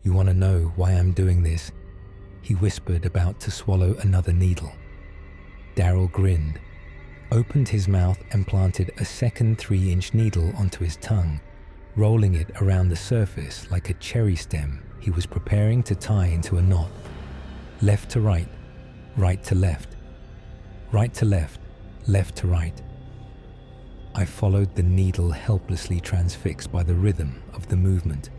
"You want to know why I'm doing this?" he whispered, about to swallow another needle. Daryl grinned, opened his mouth and planted a second 3-inch needle onto his tongue, rolling it around the surface like a cherry stem he was preparing to tie into a knot. Left to right, right to left, right to left, left to right. I followed the needle, helplessly transfixed by the rhythm of the movement.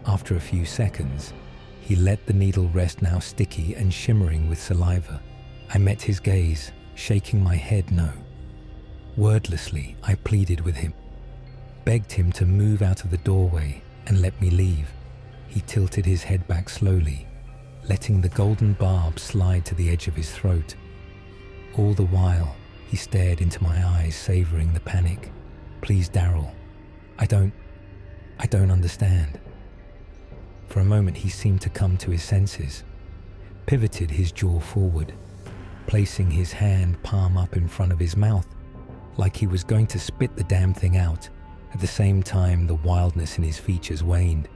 After a few seconds, he let the needle rest, now sticky and shimmering with saliva. I met his gaze, shaking my head no. Wordlessly, I pleaded with him, begged him to move out of the doorway and let me leave. He tilted his head back slowly, letting the golden barb slide to the edge of his throat. All the while, he stared into my eyes, savoring the panic. "Please, Daryl, I don't understand." For a moment, he seemed to come to his senses, pivoted his jaw forward, placing his hand palm up in front of his mouth, like he was going to spit the damn thing out. At the same time, the wildness in his features waned.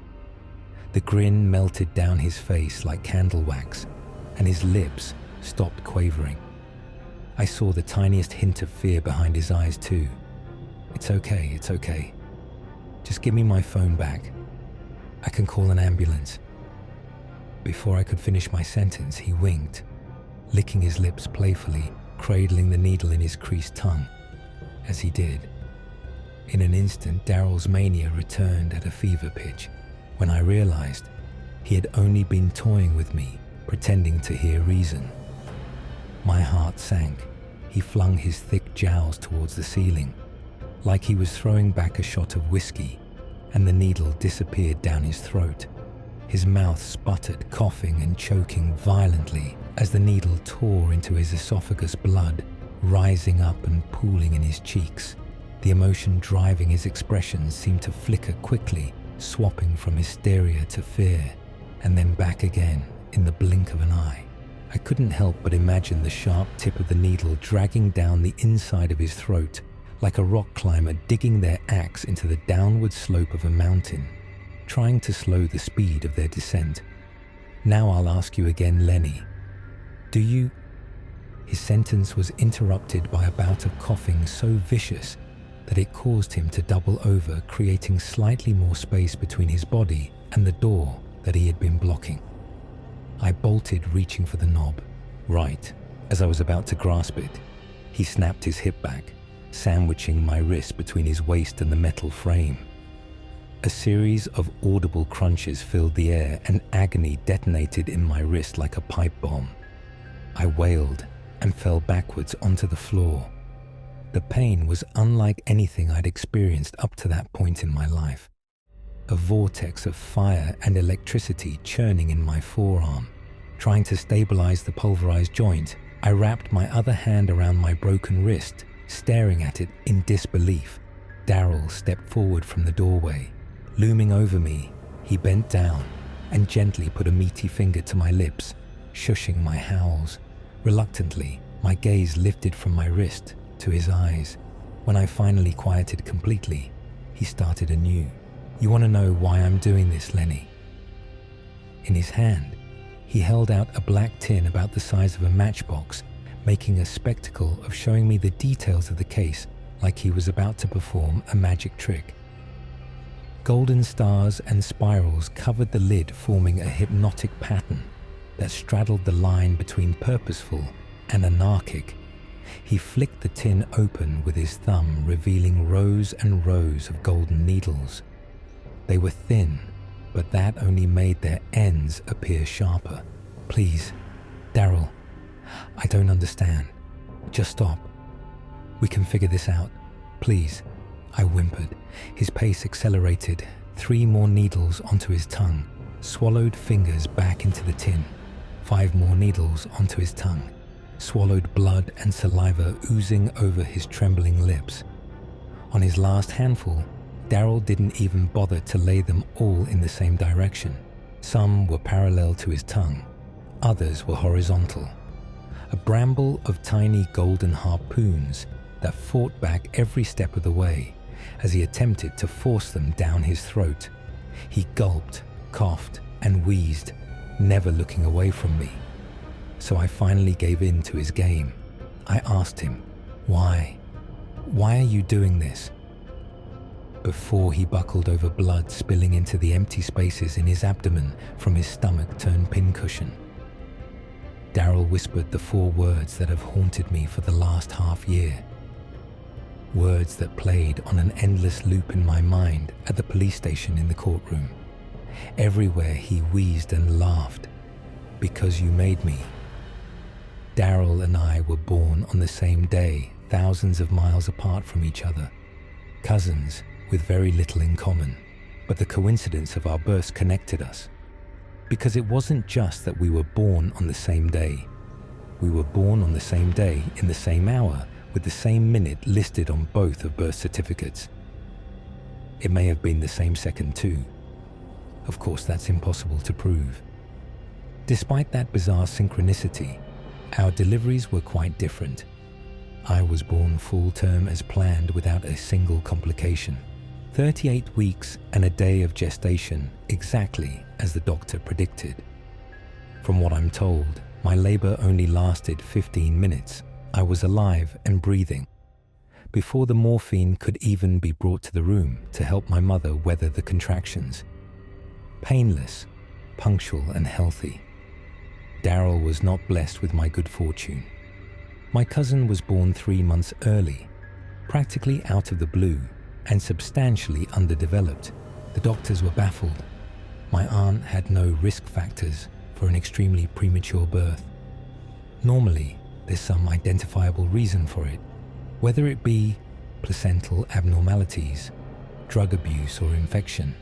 The grin melted down his face like candle wax, and his lips stopped quavering. I saw the tiniest hint of fear behind his eyes too. It's okay. Just give me my phone back. I can call an ambulance." Before I could finish my sentence, he winked, licking his lips playfully, cradling the needle in his creased tongue. As he did, in an instant, Daryl's mania returned at a fever pitch, when I realized he had only been toying with me, pretending to hear reason. My heart sank. He flung his thick jowls towards the ceiling, like he was throwing back a shot of whiskey, and the needle disappeared down his throat. His mouth sputtered, coughing and choking violently as the needle tore into his esophagus, blood rising up and pooling in his cheeks. The emotion driving his expressions seemed to flicker quickly, swapping from hysteria to fear, and then back again in the blink of an eye. I couldn't help but imagine the sharp tip of the needle dragging down the inside of his throat, like a rock climber digging their axe into the downward slope of a mountain, trying to slow the speed of their descent. "Now I'll ask you again, Lenny. Do you..." His sentence was interrupted by a bout of coughing so vicious that it caused him to double over, creating slightly more space between his body and the door that he had been blocking. I bolted, reaching for the knob. Right, as I was about to grasp it, he snapped his hip back, sandwiching my wrist between his waist and the metal frame. A series of audible crunches filled the air, and agony detonated in my wrist like a pipe bomb. I wailed and fell backwards onto the floor. The pain was unlike anything I'd experienced up to that point in my life. A vortex of fire and electricity churning in my forearm. Trying to stabilize the pulverized joint, I wrapped my other hand around my broken wrist, staring at it in disbelief. Daryl stepped forward from the doorway. Looming over me, he bent down and gently put a meaty finger to my lips, shushing my howls. Reluctantly, my gaze lifted from my wrist to his eyes. When I finally quieted completely, he started anew. "You want to know why I'm doing this, Lenny?" In his hand, he held out a black tin about the size of a matchbox, making a spectacle of showing me the details of the case like he was about to perform a magic trick. Golden stars and spirals covered the lid, forming a hypnotic pattern that straddled the line between purposeful and anarchic. He flicked the tin open with his thumb, revealing rows and rows of golden needles. They were thin, but that only made their ends appear sharper. "Please, Daryl, I don't understand. Just stop. We can figure this out. Please," I whimpered. His pace accelerated. 3 more needles onto his tongue, swallowed fingers back into the tin. 5 more needles onto his tongue, swallowed, blood and saliva oozing over his trembling lips. On his last handful, Daryl didn't even bother to lay them all in the same direction. Some were parallel to his tongue, others were horizontal. A bramble of tiny golden harpoons that fought back every step of the way as he attempted to force them down his throat. He gulped, coughed, and wheezed, never looking away from me. So I finally gave in to his game. I asked him, "Why? Why are you doing this?" Before he buckled over blood spilling into the empty spaces in his abdomen from his stomach-turned pincushion. Daryl whispered the 4 words that have haunted me for the last half year. Words that played on an endless loop in my mind at the police station in the courtroom. Everywhere he wheezed and laughed. "Because you made me." Daryl and I were born on the same day, thousands of miles apart from each other. Cousins with very little in common, but the coincidence of our births connected us. Because it wasn't just that we were born on the same day. We were born on the same day, in the same hour, with the same minute listed on both of birth certificates. It may have been the same second too. Of course, that's impossible to prove. Despite that bizarre synchronicity, our deliveries were quite different. I was born full term as planned without a single complication. 38 weeks and a day of gestation, exactly as the doctor predicted. From what I'm told, my labor only lasted 15 minutes. I was alive and breathing before the morphine could even be brought to the room to help my mother weather the contractions. Painless, punctual and healthy. Daryl was not blessed with my good fortune. My cousin was born 3 months early, practically out of the blue, and substantially underdeveloped. The doctors were baffled. My aunt had no risk factors for an extremely premature birth. Normally, there's some identifiable reason for it, whether it be placental abnormalities, drug abuse or infection.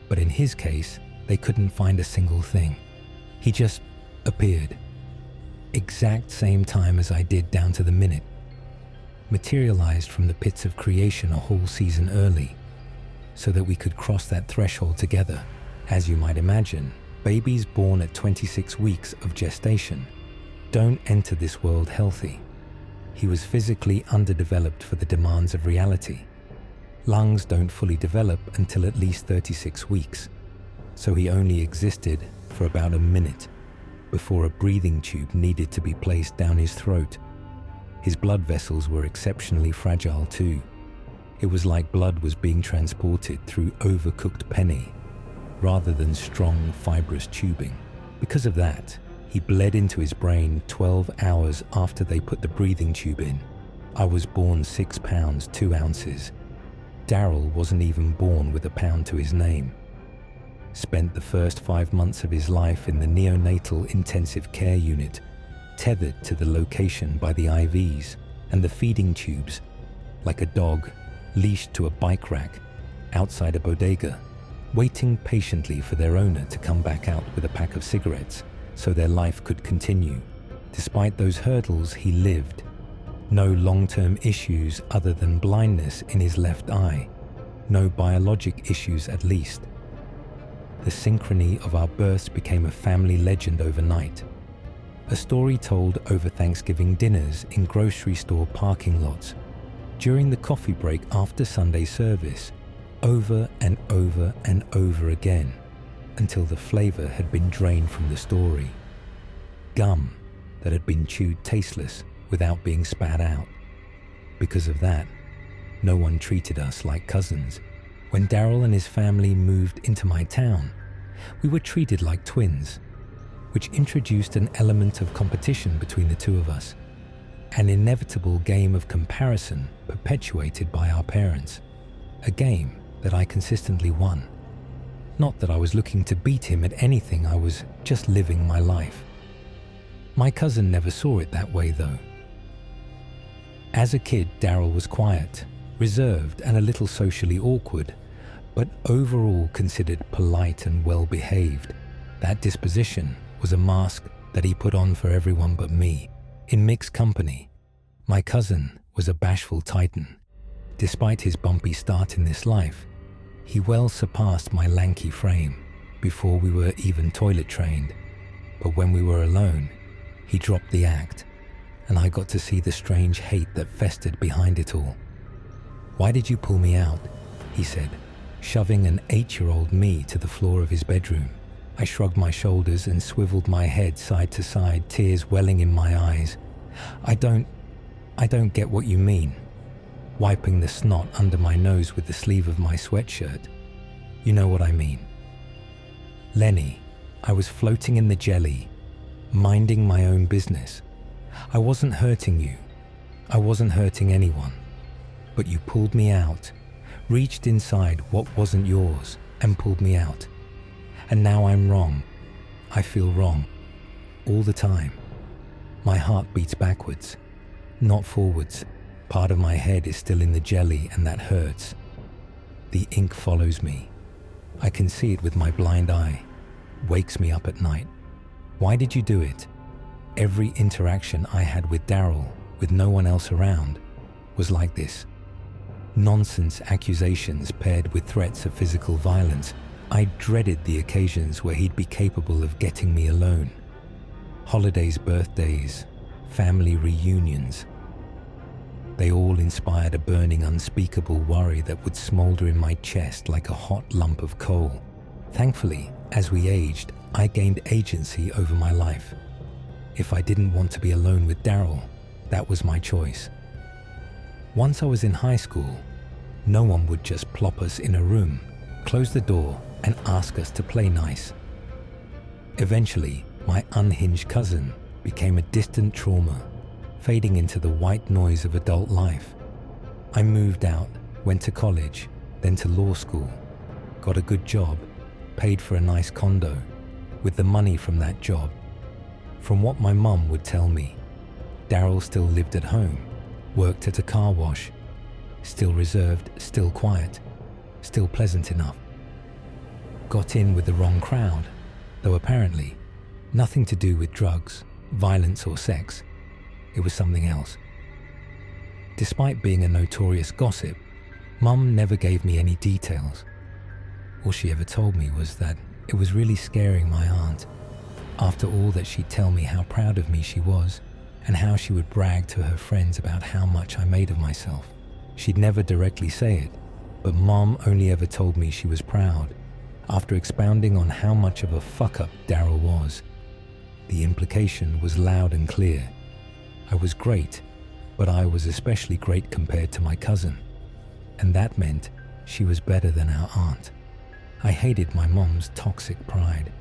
But in his case, they couldn't find a single thing. He just appeared. Exact same time as I did down to the minute. Materialized from the pits of creation a whole season early, so that we could cross that threshold together. As you might imagine, babies born at 26 weeks of gestation don't enter this world healthy. He was physically underdeveloped for the demands of reality. Lungs don't fully develop until at least 36 weeks, so he only existed for about a minute before a breathing tube needed to be placed down his throat. His blood vessels were exceptionally fragile too. It was like blood was being transported through overcooked penny, rather than strong, fibrous tubing. Because of that, he bled into his brain 12 hours after they put the breathing tube in. I was born 6 pounds 2 ounces. Daryl wasn't even born with a pound to his name. Spent the first 5 months of his life in the neonatal intensive care unit, tethered to the location by the IVs and the feeding tubes, like a dog leashed to a bike rack outside a bodega, waiting patiently for their owner to come back out with a pack of cigarettes so their life could continue. Despite those hurdles, he lived. No long-term issues other than blindness in his left eye. No biologic issues at least. The synchrony of our births became a family legend overnight. A story told over Thanksgiving dinners in grocery store parking lots, during the coffee break after Sunday service, over and over and over again, until the flavor had been drained from the story. Gum that had been chewed tasteless without being spat out. Because of that, no one treated us like cousins. When Daryl and his family moved into my town, we were treated like twins, which introduced an element of competition between the two of us, an inevitable game of comparison perpetuated by our parents, a game that I consistently won. Not that I was looking to beat him at anything, I was just living my life. My cousin never saw it that way though. As a kid, Daryl was quiet, reserved and a little socially awkward, but overall considered polite and well-behaved. That disposition was a mask that he put on for everyone but me. In mixed company, my cousin was a bashful titan. Despite his bumpy start in this life, he well surpassed my lanky frame before we were even toilet trained. But when we were alone, he dropped the act, and I got to see the strange hate that festered behind it all. "Why did you pull me out?" he said, shoving an 8-year-old me to the floor of his bedroom. I shrugged my shoulders and swiveled my head side to side, tears welling in my eyes. I don't get what you mean. Wiping the snot under my nose with the sleeve of my sweatshirt. You know what I mean. Lenny, I was floating in the jelly, minding my own business. I wasn't hurting you. I wasn't hurting anyone. But you pulled me out, reached inside what wasn't yours, and pulled me out. And now I'm wrong. I feel wrong. All the time. My heart beats backwards, not forwards. Part of my head is still in the jelly, and that hurts. The ink follows me. I can see it with my blind eye. Wakes me up at night. Why did you do it? Every interaction I had with Daryl, with no one else around, was like this. Nonsense accusations paired with threats of physical violence. I dreaded the occasions where he'd be capable of getting me alone. Holidays, birthdays, family reunions. They all inspired a burning, unspeakable worry that would smolder in my chest like a hot lump of coal. Thankfully, as we aged, I gained agency over my life. If I didn't want to be alone with Daryl, that was my choice. Once I was in high school, no one would just plop us in a room, close the door, and ask us to play nice. Eventually, my unhinged cousin became a distant trauma, fading into the white noise of adult life. I moved out, went to college, then to law school, got a good job, paid for a nice condo. With the money from that job, from what my mum would tell me, Daryl still lived at home, worked at a car wash, still reserved, still quiet, still pleasant enough. Got in with the wrong crowd, though apparently nothing to do with drugs, violence or sex. It was something else. Despite being a notorious gossip, Mum never gave me any details. All she ever told me was that it was really scaring my aunt. After all that, she'd tell me how proud of me she was and how she would brag to her friends about how much I made of myself. She'd never directly say it, but Mom only ever told me she was proud after expounding on how much of a fuck-up Daryl was. The implication was loud and clear. I was great, but I was especially great compared to my cousin, and that meant she was better than our aunt. I hated my mom's toxic pride.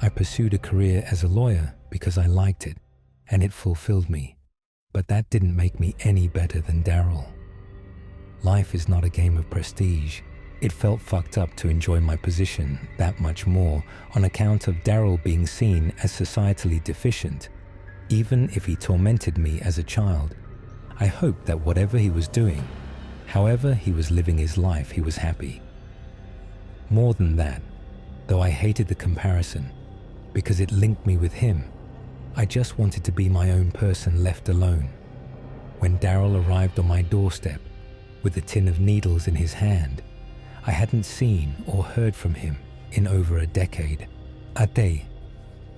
I pursued a career as a lawyer because I liked it, and it fulfilled me, but that didn't make me any better than Daryl. Life is not a game of prestige. It felt fucked up to enjoy my position that much more on account of Daryl being seen as societally deficient. Even if he tormented me as a child, I hoped that whatever he was doing, however he was living his life, he was happy. More than that, though I hated the comparison because it linked me with him, I just wanted to be my own person left alone. When Daryl arrived on my doorstep with a tin of needles in his hand, I hadn't seen or heard from him in over a decade. A day.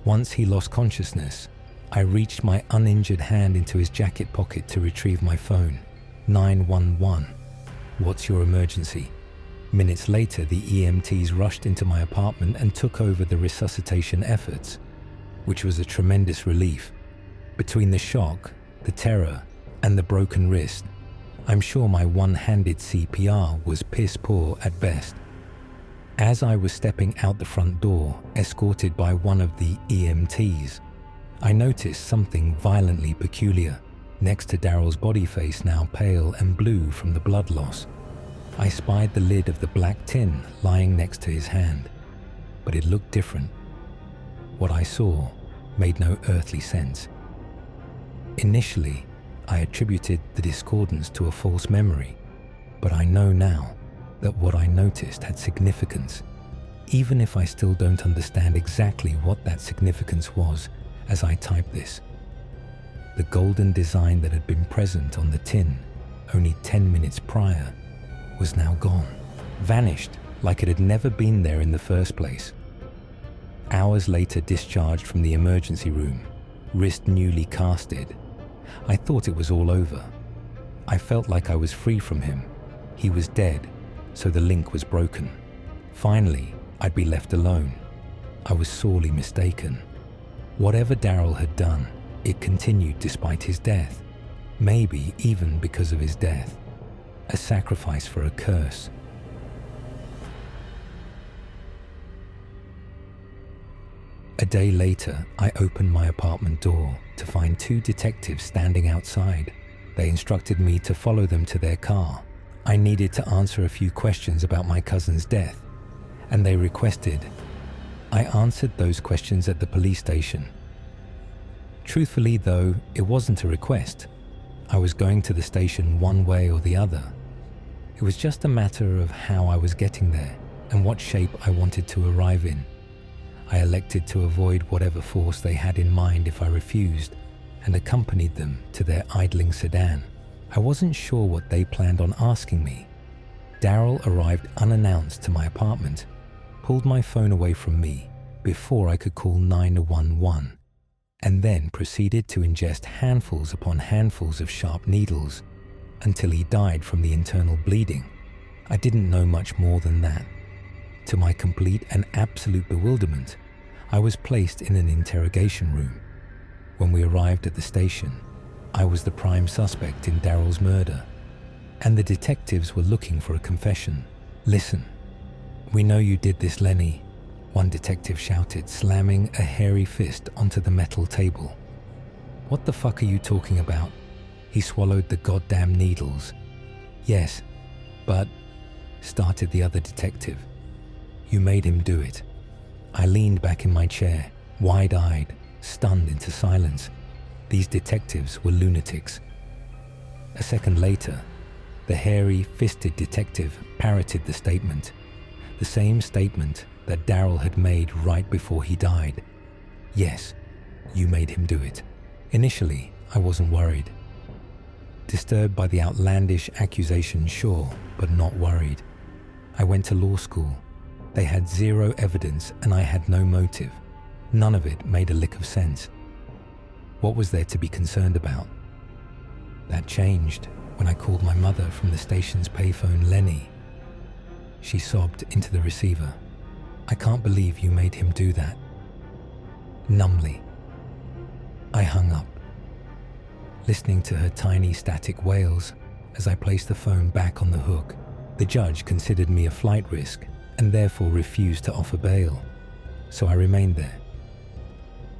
Once he lost consciousness, I reached my uninjured hand into his jacket pocket to retrieve my phone. 911. What's your emergency? Minutes later, the EMTs rushed into my apartment and took over the resuscitation efforts, which was a tremendous relief. Between the shock, the terror, and the broken wrist, I'm sure my one-handed CPR was piss poor at best. As I was stepping out the front door, escorted by one of the EMTs, I noticed something violently peculiar next to Daryl's body face, now pale and blue from the blood loss. I spied the lid of the black tin lying next to his hand, but it looked different. What I saw made no earthly sense. Initially, I attributed the discordance to a false memory, but I know now that what I noticed had significance, even if I still don't understand exactly what that significance was as I type this. The golden design that had been present on the tin only 10 minutes prior was now gone, vanished like it had never been there in the first place. Hours later, discharged from the emergency room, wrist newly casted, I thought it was all over. I felt like I was free from him. He was dead, so the link was broken. Finally, I'd be left alone. I was sorely mistaken. Whatever Daryl had done, it continued despite his death. Maybe even because of his death. A sacrifice for a curse. A day later, I opened my apartment door to find 2 detectives standing outside. They instructed me to follow them to their car. I needed to answer a few questions about my cousin's death, and they requested I answered those questions at the police station. Truthfully though, it wasn't a request. I was going to the station one way or the other. It was just a matter of how I was getting there and what shape I wanted to arrive in. I elected to avoid whatever force they had in mind if I refused, and accompanied them to their idling sedan. I wasn't sure what they planned on asking me. Daryl arrived unannounced to my apartment, pulled my phone away from me before I could call 911, and then proceeded to ingest handfuls upon handfuls of sharp needles until he died from the internal bleeding. I didn't know much more than that. To my complete and absolute bewilderment, I was placed in an interrogation room. When we arrived at the station, I was the prime suspect in Daryl's murder, and the detectives were looking for a confession. "Listen, we know you did this, Lenny," one detective shouted, slamming a hairy fist onto the metal table. "What the fuck are you talking about? He swallowed the goddamn needles." "Yes, but," started the other detective. "You made him do it." I leaned back in my chair, wide-eyed, stunned into silence. These detectives were lunatics. A second later, the hairy, fisted detective parroted the statement. The same statement that Daryl had made right before he died. "Yes, you made him do it." Initially, I wasn't worried. Disturbed by the outlandish accusation, sure, but not worried. I went to law school. They had zero evidence and I had no motive. None of it made a lick of sense. What was there to be concerned about? That changed when I called my mother from the station's payphone, Lenny. She sobbed into the receiver. "I can't believe you made him do that." Numbly, I hung up, listening to her tiny static wails as I placed the phone back on the hook. The judge considered me a flight risk and therefore refused to offer bail, so I remained there,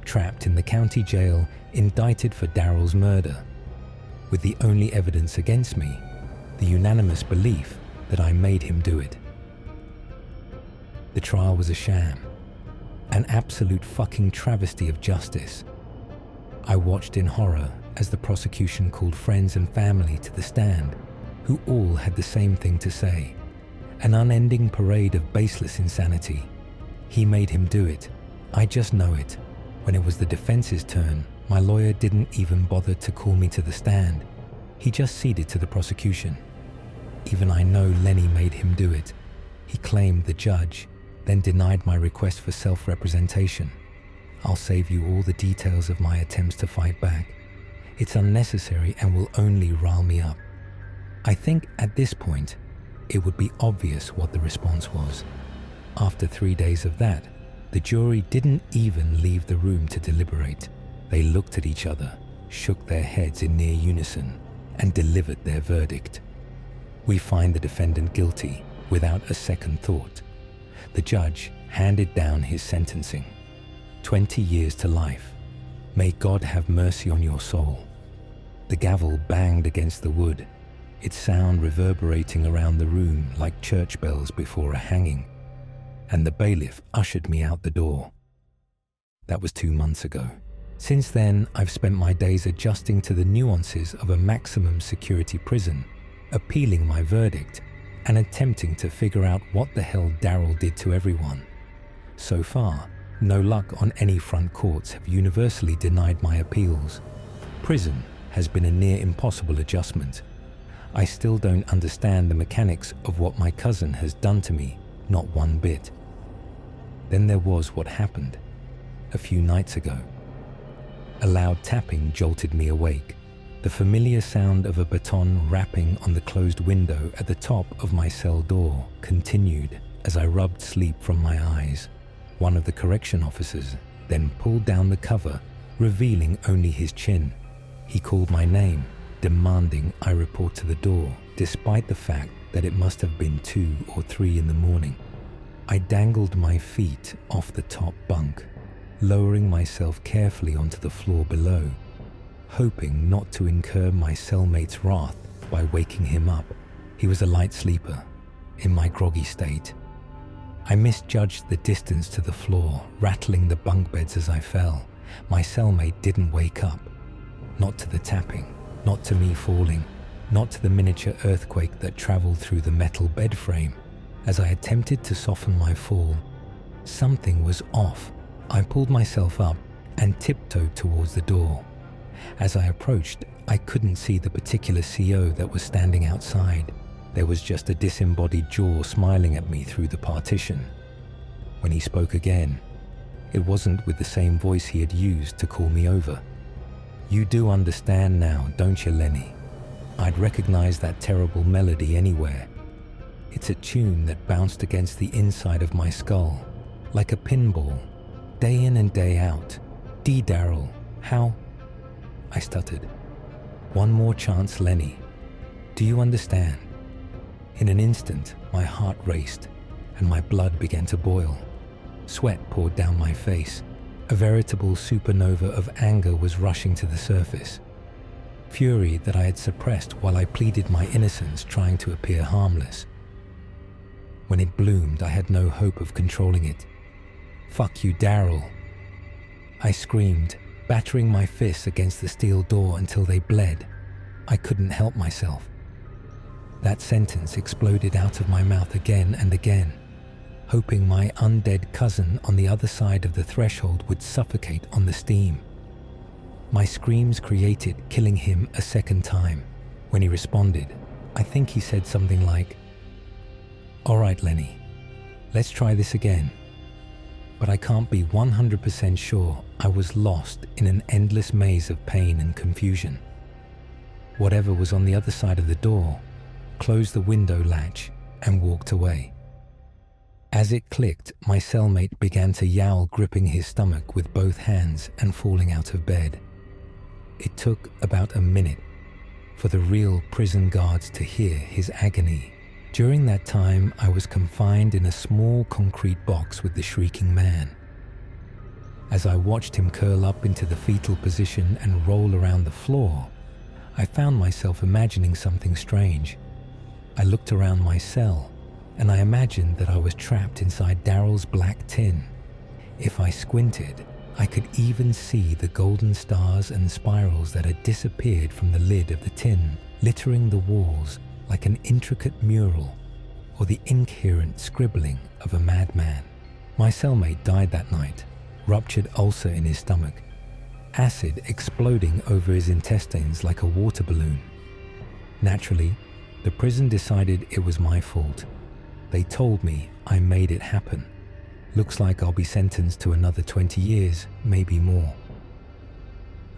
trapped in the county jail, indicted for Daryl's murder, with the only evidence against me, the unanimous belief that I made him do it. The trial was a sham, an absolute fucking travesty of justice. I watched in horror as the prosecution called friends and family to the stand, who all had the same thing to say. An unending parade of baseless insanity. He made him do it. I just know it. When it was the defense's turn, my lawyer didn't even bother to call me to the stand. He just ceded to the prosecution. Even I know Lenny made him do it. He claimed the judge, then denied my request for self-representation. I'll save you all the details of my attempts to fight back. It's unnecessary and will only rile me up. I think at this point, it would be obvious what the response was. After 3 days of that, the jury didn't even leave the room to deliberate. They looked at each other, shook their heads in near unison, and delivered their verdict. We find the defendant guilty without a second thought. The judge handed down his sentencing. 20 years to life. May God have mercy on your soul. The gavel banged against the wood, its sound reverberating around the room like church bells before a hanging, and the bailiff ushered me out the door. That was 2 months ago. Since then, I've spent my days adjusting to the nuances of a maximum security prison, appealing my verdict, and attempting to figure out what the hell Daryl did to everyone. So far, no luck on any front. Courts have universally denied my appeals. Prison has been a near impossible adjustment. I still don't understand the mechanics of what my cousin has done to me, not one bit. Then there was what happened a few nights ago. A loud tapping jolted me awake. The familiar sound of a baton rapping on the closed window at the top of my cell door continued as I rubbed sleep from my eyes. One of the correction officers then pulled down the cover, revealing only his chin. He called my name, demanding I report to the door, despite the fact that it must have been 2 or 3 in the morning. I dangled my feet off the top bunk, lowering myself carefully onto the floor below, hoping not to incur my cellmate's wrath by waking him up. He was a light sleeper, in my groggy state. I misjudged the distance to the floor, rattling the bunk beds as I fell. My cellmate didn't wake up. Not to the tapping, not to me falling, not to the miniature earthquake that traveled through the metal bed frame. As I attempted to soften my fall, something was off. I pulled myself up and tiptoed towards the door. As I approached, I couldn't see the particular CO that was standing outside. There was just a disembodied jaw smiling at me through the partition. When he spoke again, it wasn't with the same voice he had used to call me over. "You do understand now, don't you, Lenny? I'd recognize that terrible melody anywhere. It's a tune that bounced against the inside of my skull, like a pinball, day in and day out. Daryl, how?" I stuttered. "One more chance, Lenny. Do you understand?" In an instant, my heart raced and my blood began to boil. Sweat poured down my face. A veritable supernova of anger was rushing to the surface. Fury that I had suppressed while I pleaded my innocence, trying to appear harmless. When it bloomed, I had no hope of controlling it. "Fuck you, Daryl!" I screamed, battering my fists against the steel door until they bled. I couldn't help myself. That sentence exploded out of my mouth again and again, hoping my undead cousin on the other side of the threshold would suffocate on the steam. My screams created killing him a second time. When he responded, I think he said something like, "All right, Lenny, let's try this again." But I can't be 100% sure. I was lost in an endless maze of pain and confusion. Whatever was on the other side of the door closed the window latch and walked away. As it clicked, my cellmate began to yowl, gripping his stomach with both hands and falling out of bed. It took about a minute for the real prison guards to hear his agony. During that time, I was confined in a small concrete box with the shrieking man. As I watched him curl up into the fetal position and roll around the floor, I found myself imagining something strange. I looked around my cell, and I imagined that I was trapped inside Daryl's black tin. If I squinted, I could even see the golden stars and spirals that had disappeared from the lid of the tin, littering the walls like an intricate mural or the incoherent scribbling of a madman. My cellmate died that night, ruptured ulcer in his stomach, acid exploding over his intestines like a water balloon. Naturally, the prison decided it was my fault. They told me I made it happen. Looks like I'll be sentenced to another 20 years, maybe more.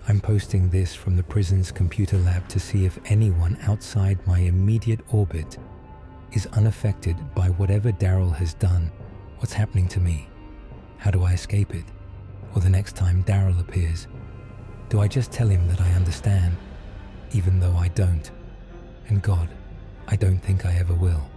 I'm posting this from the prison's computer lab to see if anyone outside my immediate orbit is unaffected by whatever Daryl has done. What's happening to me? How do I escape it? Or the next time Daryl appears, do I just tell him that I understand, even though I don't? And God, I don't think I ever will.